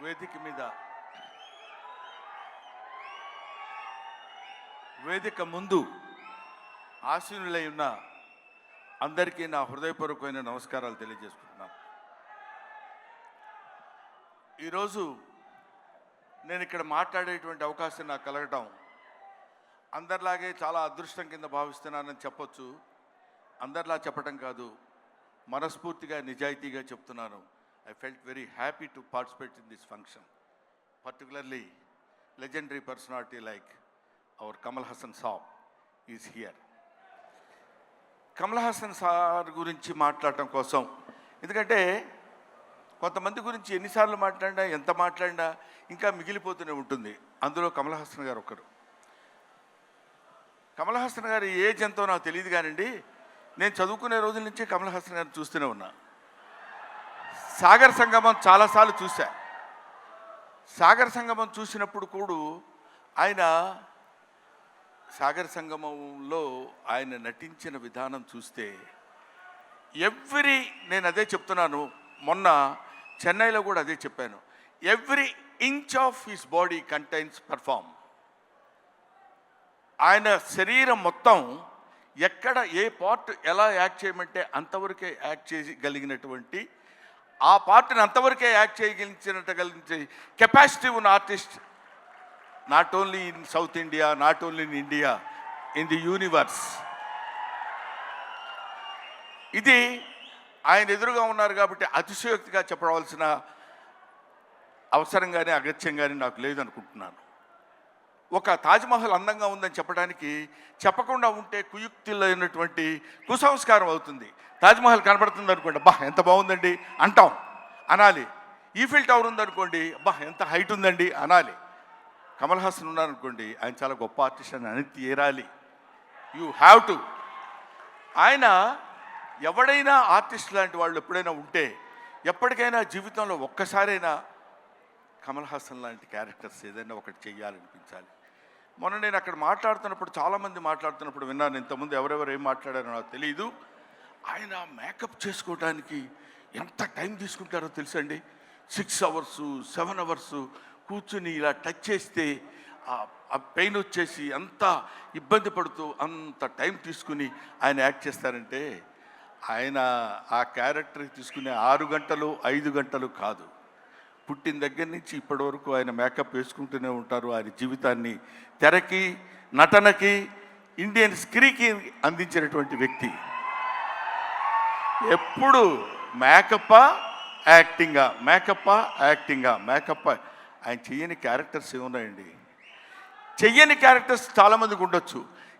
వేదిక ముందు ఆశీనులై ఉన్న అందరికీ నా హృదయపూర్వకమైన నమస్కారాలు తెలియజేసుకుంటున్నాను. ఈరోజు నేను ఇక్కడ మాట్లాడేటువంటి అవకాశం నాకు కలగటం అందరిలాగే చాలా అదృష్టం కింద భావిస్తున్నానని చెప్పొచ్చు. అందరిలా చెప్పటం కాదు, మనస్ఫూర్తిగా నిజాయితీగా చెప్తున్నాను. I felt very happy to participate in this function, particularly legendary personality like our Kamal Haasan Saab is here. Kamal Haasan sir గురించి మాట్లాడటం కోసం, ఎందుకంటే కొంతమంది గురించి ఎన్నిసార్లు మాట్లాడినా ఎంత మాట్లాడినా ఇంకా మిగిలిపోతూనే ఉంటుంది. అందులో కమల్ హాసన్ గారు ఒకరు. కమల్ హాసన్ గారి ఏజ్ ఎంతో నాకు తెలియదు కానండి, నేను చదువుకునే రోజుల నుంచి కమల్ హాసన్ గారిని చూస్తూనే ఉన్నా. సాగర్ సంగమం చాలాసార్లు చూశా. సాగర్ సంగమం చూసినప్పుడు కూడా ఆయన సాగర్ సంగమంలో ఆయన నటించిన విధానం చూస్తే నేను అదే చెప్తున్నాను, మొన్న చెన్నైలో కూడా అదే చెప్పాను. Every inch of his body contains perform. ఆయన శరీరం మొత్తం ఎక్కడ ఏ పార్ట్ ఎలా యాక్ట్ చేయమంటే అంతవరకే యాక్ట్ చేయగలిగినటువంటి, ఆ పార్ట్ని అంతవరకే యాక్ట్ చేయగలిగించే కెపాసిటీ ఉన్న artist, not only in south India, not only in India, in the universe. ఇది ఆయన ఎదురుగా ఉన్నారు కాబట్టి అతిశయోక్తిగా చెప్పవలసిన అవసరం కానీ అగత్యం కానీ నాకు లేదనుకుంటున్నాను. ఒక తాజ్మహల్ అందంగా ఉందని చెప్పడానికి చెప్పకుండా ఉంటే కుయుక్తులైనటువంటి కుసంస్కారం అవుతుంది. తాజ్మహల్ కనబడుతుంది అనుకోండి, అబ్బా ఎంత బాగుందండి అంటాం, అనాలి. ఈఫిల్ టవర్ ఉందనుకోండి, అబ్బా ఎంత హైట్ ఉందండి అనాలి. కమల్ హాసన్ ఉన్నారనుకోండి, ఆయన చాలా గొప్ప ఆర్టిస్ట్ అని అని తీరాలి. You have to. ఆయన ఎవడైనా ఆర్టిస్ట్ లాంటి వాళ్ళు ఎప్పుడైనా ఉంటే ఎప్పటికైనా జీవితంలో ఒక్కసారైనా కమల్ హాసన్ లాంటి క్యారెక్టర్స్ ఏదైనా ఒకటి చెయ్యాలనిపించాలి. మొన్న నేను అక్కడ మాట్లాడుతున్నప్పుడు, చాలామంది మాట్లాడుతున్నప్పుడు విన్నాను. ఇంతకుముందు ఎవరెవరు ఏం మాట్లాడారో నాకు తెలియదు. ఆయన మేకప్ చేసుకోవడానికి ఎంత టైం తీసుకుంటారో తెలుసండి. 6 hours 7 hours కూర్చుని ఇలా టచ్ చేస్తే ఆ పెయిన్ వచ్చేసి అంత ఇబ్బంది పడుతూ అంత టైం తీసుకుని ఆయన యాక్ట్ చేస్తారంటే, ఆయన ఆ క్యారెక్టర్కి తీసుకునే 6 గంటలు 5 గంటలు కాదు, పుట్టిన దగ్గర నుంచి ఇప్పటి వరకు ఆయన మేకప్ వేసుకుంటూనే ఉంటారు. ఆయన జీవితాన్ని తెరకి, నటనకి, ఇండియన్ స్క్రీన్కి అందించినటువంటి వ్యక్తి. ఎప్పుడు మేకప్పా యాక్టింగా, మేకప్పా యాక్టింగా, మేకప్పా. ఆయన చెయ్యని క్యారెక్టర్స్ ఏమున్నాయండి? చెయ్యని క్యారెక్టర్స్ చాలామందికి ఉండొచ్చు,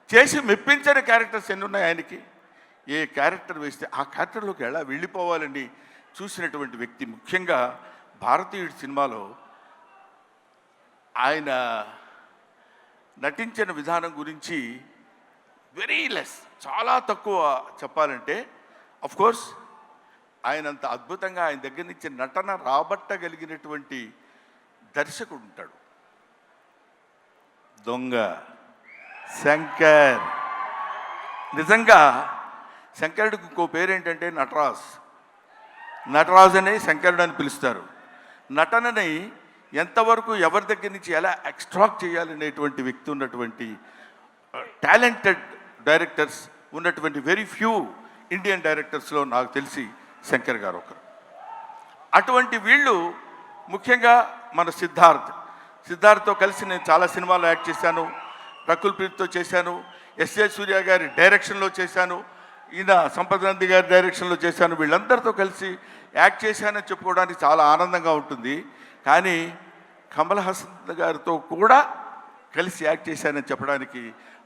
చేసి మెప్పించని క్యారెక్టర్స్ ఎన్ని ఉన్నాయి ఆయనకి. ఏ క్యారెక్టర్ వేస్తే ఆ క్యారెక్టర్లోకి ఎలా వెళ్ళిపోవాలండి చూసినటువంటి వ్యక్తి. ముఖ్యంగా భారతీయుడి సినిమాలో ఆయన నటించిన విధానం గురించి వెరీ లెస్, చాలా తక్కువ చెప్పాలంటే. అఫ్కోర్స్ ఆయనంత అద్భుతంగా ఆయన దగ్గర నుంచి నటన రాబట్టగలిగినటువంటి దర్శకుడు ఉంటాడు. దొంగ శంకర్. నిజంగా శంకరుడికి ఇంకో పేరేంటంటే నటరాజ్ అనే శంకరుడు అని పిలుస్తారు. నటనని ఎంతవరకు ఎవరి దగ్గర నుంచి ఎలా ఎక్స్ట్రాక్ట్ చేయాలనేటువంటి వ్యక్తి ఉన్నటువంటి టాలెంటెడ్ డైరెక్టర్స్ ఉన్నటువంటి వెరీ ఫ్యూ ఇండియన్ డైరెక్టర్స్లో నాకు తెలిసి శంకర్ గారు ఒకరు. అటువంటి వీళ్ళు ముఖ్యంగా మన సిద్ధార్థ్తో కలిసి నేను చాలా సినిమాల్లో యాక్ట్ చేశాను. రకుల్ ప్రీత్తో చేశాను, ఎస్ఏ సూర్య గారి డైరెక్షన్లో చేశాను, ఈయన సంపత్ నంది గారి డైరెక్షన్లో చేశాను. వీళ్ళందరితో కలిసి యాక్ట్ చేశానని చెప్పుకోవడానికి చాలా ఆనందంగా ఉంటుంది. కానీ కమల్ హాసన్ గారితో కూడా కలిసి యాక్ట్ చేశానని చెప్పడానికి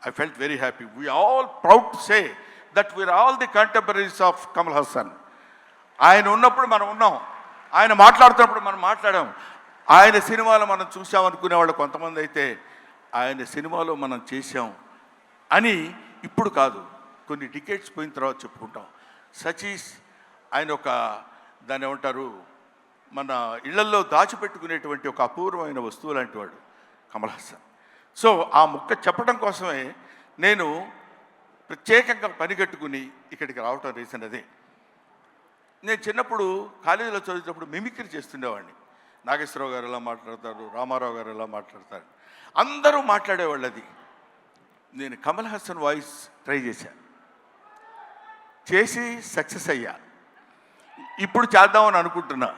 I felt very happy. We all proud to say that we are all the contemporaries of Kamal Haasan. ఆయన ఉన్నప్పుడు మనం ఉన్నాం, ఆయన మాట్లాడుతున్నప్పుడు మనం మాట్లాడాం. ఆయన సినిమాలో మనం చూసామనుకునే వాళ్ళు కొంతమంది అయితే ఆయన సినిమాలో మనం చేసాం అని ఇప్పుడు కాదు, కొన్ని డికేట్స్ పోయిన తర్వాత చెప్పుకుంటాం. సచీస్ ఆయన ఒక దాన్ని ఏమంటారు, మన ఇళ్లల్లో దాచిపెట్టుకునేటువంటి ఒక అపూర్వమైన వస్తువు లాంటి వాడు కమల్ హాసన్. సో ఆ ముక్క చెప్పడం కోసమే నేను ప్రత్యేకంగా పనిగట్టుకుని ఇక్కడికి రావటం రీజన్ అదే. నేను చిన్నప్పుడు కాలేజీలో చదివేటప్పుడు మిమిక్రీ చేస్తుండేవాడిని. నాగేశ్వరరావు గారు ఎలా మాట్లాడతారు, రామారావు గారు ఎలా మాట్లాడతారు, అందరూ మాట్లాడేవాళ్ళు. అది నేను కమల్ హాసన్ వాయిస్ ట్రై చేసి సక్సెస్ అయ్యా. ఇప్పుడు చేద్దామని అనుకుంటున్నా.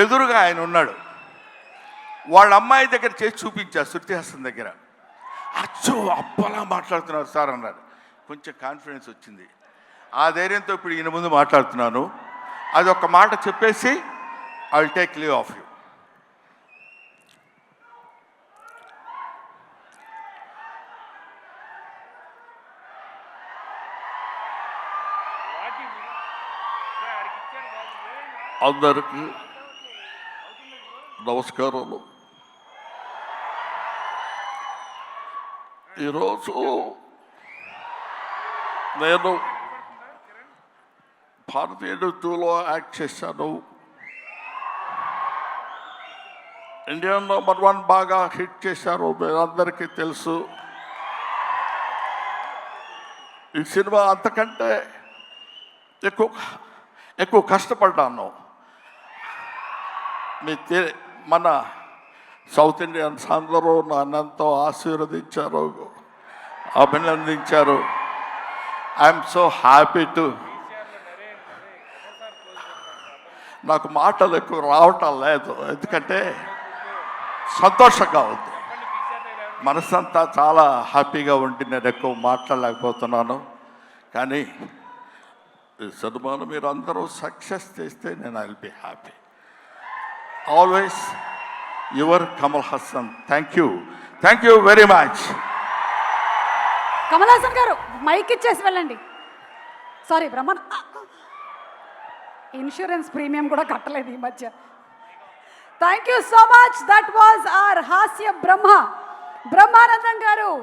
ఎదురుగా ఆయన ఉన్నాడు, వాళ్ళ అమ్మాయి దగ్గర చేసి చూపించా, శృతి హాసన్ దగ్గర. అచ్చో అప్పలా మాట్లాడుతున్నారు సార్ అన్నాడు. కొంచెం కాన్ఫిడెన్స్ వచ్చింది. ఆ ధైర్యంతో ఇప్పుడు ఈయన ముందు మాట్లాడుతున్నాను. అది ఒక మాట చెప్పేసి I will take leave of you. అందరికీ నమస్కారాలు. ఈరోజు నేను భారతీయ నృత్యంలో యాక్ట్ చేశాను. ఇండియా #1 బాగా హిట్ చేశారు, మీరందరికీ తెలుసు. ఈ సినిమా అంతకంటే ఎక్కువ కష్టపడ్డాను. మన సౌత్ ఇండియన్స్ అందరూ నన్నంతో ఆశీర్వదించారు, అభినందించారు. I'm so happy to. నాకు మాటలు ఎక్కువ రావటం లేదు, ఎందుకంటే సంతోషంగా ఉంది. మనసంతా చాలా హ్యాపీగా ఉండి నేను ఎక్కువ మాట్లాడలేకపోతున్నాను. కానీ ఈ సినిమాను మీరు అందరూ సక్సెస్ చేస్తే నేను I will be happy. Always your Kamal Haasan. Thank you very much. Kamal Haasan గారు మైక్ ఇచ్చేసి వెళ్ళండి. సారీ బ్రహ్మన్, ఇన్సూరెన్స్ ప్రీమియం కూడా కట్టలేదు ఈ మధ్య. Thank you so much. That was our హాస్య బ్రహ్మానందం గారు.